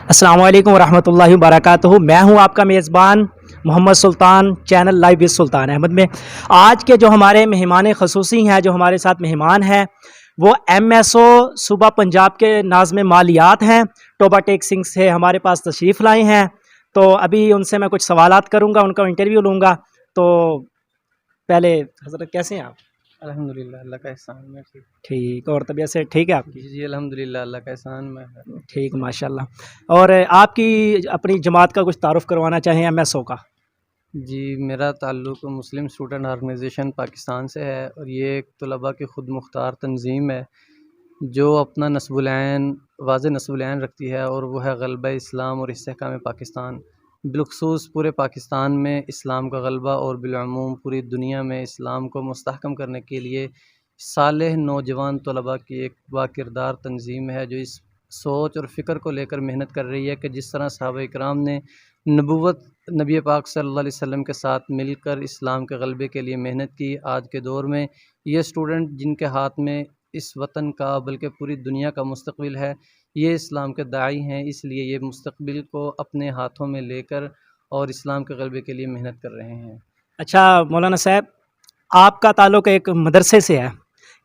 अस्सलाम वालेकुम रहमतुल्लाहि वबरकातुहू। मैं हूं आपका मेज़बान मोहम्मद सुल्तान, चैनल लाइव विद सुल्तान अहमद में। आज के जो हमारे मेहमान ख़ुसूसी हैं, जो हमारे साथ मेहमान हैं, वो MSO सूबा पंजाब के नाज़िम मालियात हैं। टोबा टेक सिंह से हमारे पास तशरीफ़ लाए हैं। तो अभी उनसे मैं कुछ सवालात करूँगा, उनका इंटरव्यू लूँगा। तो पहले हज़रत कैसे हैं आप? अल्हम्दुलिल्लाह, अल्लाह का एहसान में ठीक। ठीक। और तबीयत से ठीक है आपकी? जी अल्हम्दुलिल्लाह, अल्लाह का एहसान में है। ठीक, माशाल्लाह। और आपकी अपनी जमात का कुछ तारुफ़ करवाना चाहें MSO का? जी, मेरा ताल्लुक़ मुस्लिम स्टूडेंट ऑर्गेनाइजेशन पाकिस्तान से है और ये एक तलबा की ख़ुद मुख्तार तंज़ीम है जो अपना नस्बुल-ऐन वाज़ेह नस्बुल-ऐन रखती है, और वो है ग़लबा इस्लाम और इस्तेहकाम पाकिस्तान। बिलख़ुसूस पूरे पाकिस्तान में इस्लाम का ग़लबा और बिलअमूम पूरी दुनिया में इस्लाम को मुस्तहकम करने के लिए सालेह नौजवान तलबा की एक बाकिरदार तंज़ीम है, जो इस सोच और फ़िक्र को लेकर मेहनत कर रही है कि जिस तरह सहाबा इकराम ने नबूवत नबी पाक सल्लल्लाहु अलैहि वसल्लम के साथ मिलकर इस्लाम के ग़लबे के लिए मेहनत की, आज के दौर में ये स्टूडेंट जिनके हाथ में इस वतन का बल्कि पूरी दुनिया का मुस्तक़बिल है, ये इस्लाम के दाई हैं। इसलिए ये मुस्तक़बिल को अपने हाथों में लेकर और इस्लाम के ग़लबे के लिए मेहनत कर रहे हैं। अच्छा मौलाना साहब, आपका ताल्लुक़ एक मदरसे से है।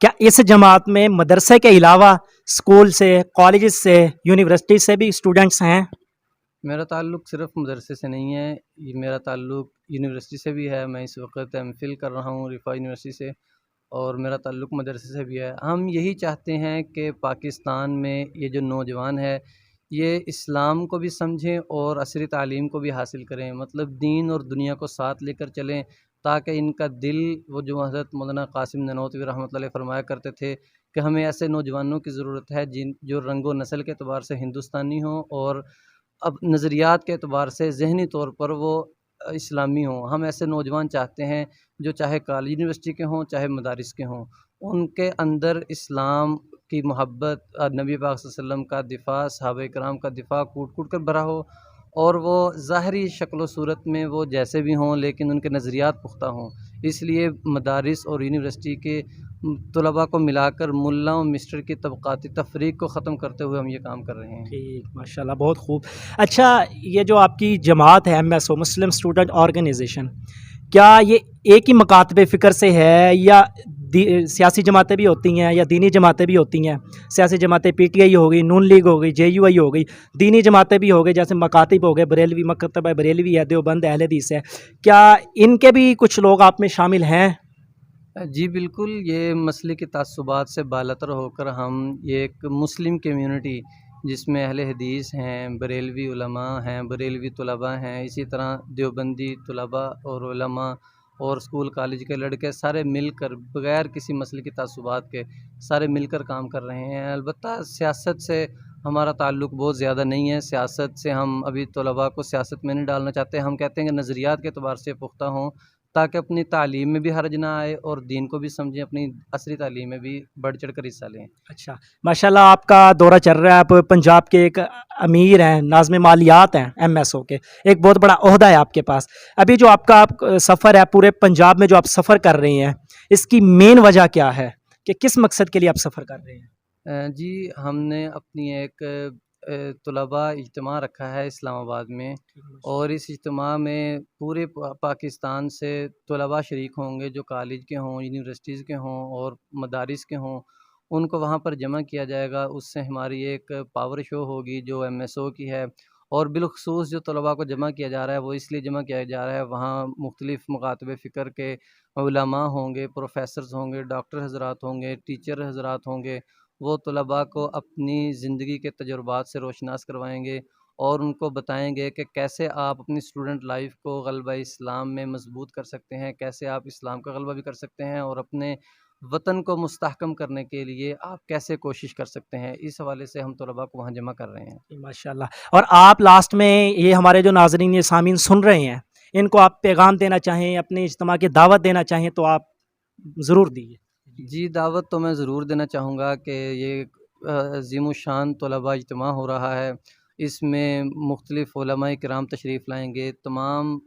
क्या इस जमात में मदरसे के अलावा स्कूल से, कॉलेजेस से, यूनिवर्सिटी से भी स्टूडेंट्स हैं? मेरा ताल्लुक़ सिर्फ़ मदरसे से नहीं है, ये मेरा ताल्लुक़ यूनिवर्सिटी से भी है। मैं इस वक्त MPhil कर रहा हूँ रिफ़ा यूनिवर्सिटी से, और मेरा ताल्लुक़ मदरसे से भी है। हम यही चाहते हैं कि पाकिस्तान में ये जो नौजवान है, ये इस्लाम को भी समझें और असरी तालीम को भी हासिल करें, मतलब दीन और दुनिया को साथ लेकर चलें, ताकि इनका दिल, वो जो हज़रत मौलाना क़ासिम ननौतवी रहमतुल्लाह अलैह फ़रमाया करते थे कि हमें ऐसे नौजवानों की ज़रूरत है जो रंग व नस्ल के एतबार से हिंदुस्तानी हों, और अब नज़रियात के एतबार से ज़हनी तौर पर वो इस्लामी हों। हम ऐसे नौजवान चाहते हैं जो चाहे कॉलेज यूनिवर्सिटी के हों, चाहे मदारिस के हों, उनके अंदर इस्लाम की मोहब्बत, नबी पाक सल्लल्लाहु अलैहि वसल्लम का दिफ़ा, सहाबा इकराम का दिफ़ा कूट-कूट कर भरा हो, और वो ज़ाहिरी शक्ल व सूरत में वो जैसे भी हों, लेकिन उनके नज़रियात पुख्ता हों। इसलिए मदारिस और यूनिवर्सिटी के तलबा को मिलाकर मुल्ला और मिस्टर की तबक़ाती तफ़रीक़ को ख़त्म करते हुए हम ये काम कर रहे हैं। ठीक, माशाल्लाह, बहुत खूब। अच्छा, ये जो आपकी जमात है MSO मुस्लिम स्टूडेंट ऑर्गेनाइजेशन, क्या ये एक ही मकातबे फ़िक्र से है, या सियासी जमातें भी होती हैं, या दीनी जमातें भी होती हैं? सियासी जमातें PTI हो गई, नून लीग हो गई, JUI हो गई, दीनी जमातें भी हो गई, जैसे मकातिब हो गए, बरेलवी मकतबा बरेलवी है, देवबंद अहले हदीस है। क्या इनके भी कुछ लोग आप में शामिल हैं? जी बिल्कुल, ये मसले की तासुबात से बालातर होकर हम ये एक मुस्लिम कम्युनिटी, जिसमें अहले हदीस हैं, बरेलवी उलमा हैं, बरेलवी तलबा हैं, इसी तरह देवबंदी तलबा और उलमा और स्कूल कॉलेज के लड़के सारे मिलकर बग़ैर किसी मसले की तासुबात के सारे मिलकर काम कर रहे हैं। अलबत्ता सियासत से हमारा ताल्लुक़ बहुत ज़्यादा नहीं है। सियासत से हम अभी तलबा को सियासत में नहीं डालना चाहते। हम कहते हैं कि नज़रियात के एतबार से पुख्ता हों, ताकि अपनी तालीम में भी हर्ज ना आए और दीन को भी समझें, अपनी असली तालीम में भी बढ़ चढ़ कर हिस्सा लें। अच्छा, माशाल्लाह, आपका दौरा चल रहा है, आप पंजाब के एक अमीर हैं, नाज़िम मालियात हैं MSO के, एक बहुत बड़ा ओहदा है आपके पास। अभी जो आपका सफ़र है पूरे पंजाब में, जो आप सफ़र कर रहे हैं, इसकी मेन वजह क्या है कि किस मकसद के लिए आप सफ़र कर रहे हैं? जी, हमने अपनी एक तलबा इज्तिमा रखा है इस्लामाबाद में, और इस इज्तिमा में पूरे पाकिस्तान से तलबा शरीक होंगे, जो कॉलेज के हों, यूनिवर्सिटीज़ के हों और मदारिस के हों। उनको वहाँ पर जमा किया जाएगा। उससे हमारी एक पावर शो होगी जो MSO की है, और बिलख़ुसूस जो तलबा को जमा किया जा रहा है, वो इसलिए जमा किया जा रहा है, वहाँ मुख्तलिफ़ मकातबे फ़िक्र के उलमा होंगे, प्रोफ़ेसर्स होंगे, डॉक्टर हज़रात होंगे, टीचर हज़रात होंगे। वो तलबा को अपनी ज़िंदगी के तजुर्बात से रोशनास करवाएँगे, और उनको बताएँगे कि कैसे आप अपनी स्टूडेंट लाइफ़ को ग़लबा इस्लाम में मज़बूत कर सकते हैं, कैसे आप इस्लाम का ग़लबा भी कर सकते हैं, और अपने वतन को मुस्तहकम करने के लिए आप कैसे कोशिश कर सकते हैं। इस हवाले से हम तलबा को वहाँ जमा कर रहे हैं। माशाल्लाह। और आप लास्ट में, ये हमारे जो नाज़रीन, ये सामीन सुन रहे हैं, इनको आप पैगाम देना चाहें, अपने इज्तिमा की दावत देना चाहें, तो आप ज़रूर दीजिए। जी, दावत तो मैं ज़रूर देना चाहूँगा कि ये अज़ीमुश्शान तलबा इज्तिमा हो रहा है। इसमें मुख्तलिफ़ उलमाए किराम तशरीफ़ लाएँगे। तमाम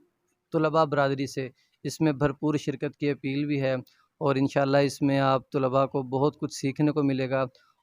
तलबा बरादरी से इसमें भरपूर शिरकत की अपील भी है, और इंशाअल्लाह इसमें आप तलबा को बहुत कुछ सीखने को मिलेगा।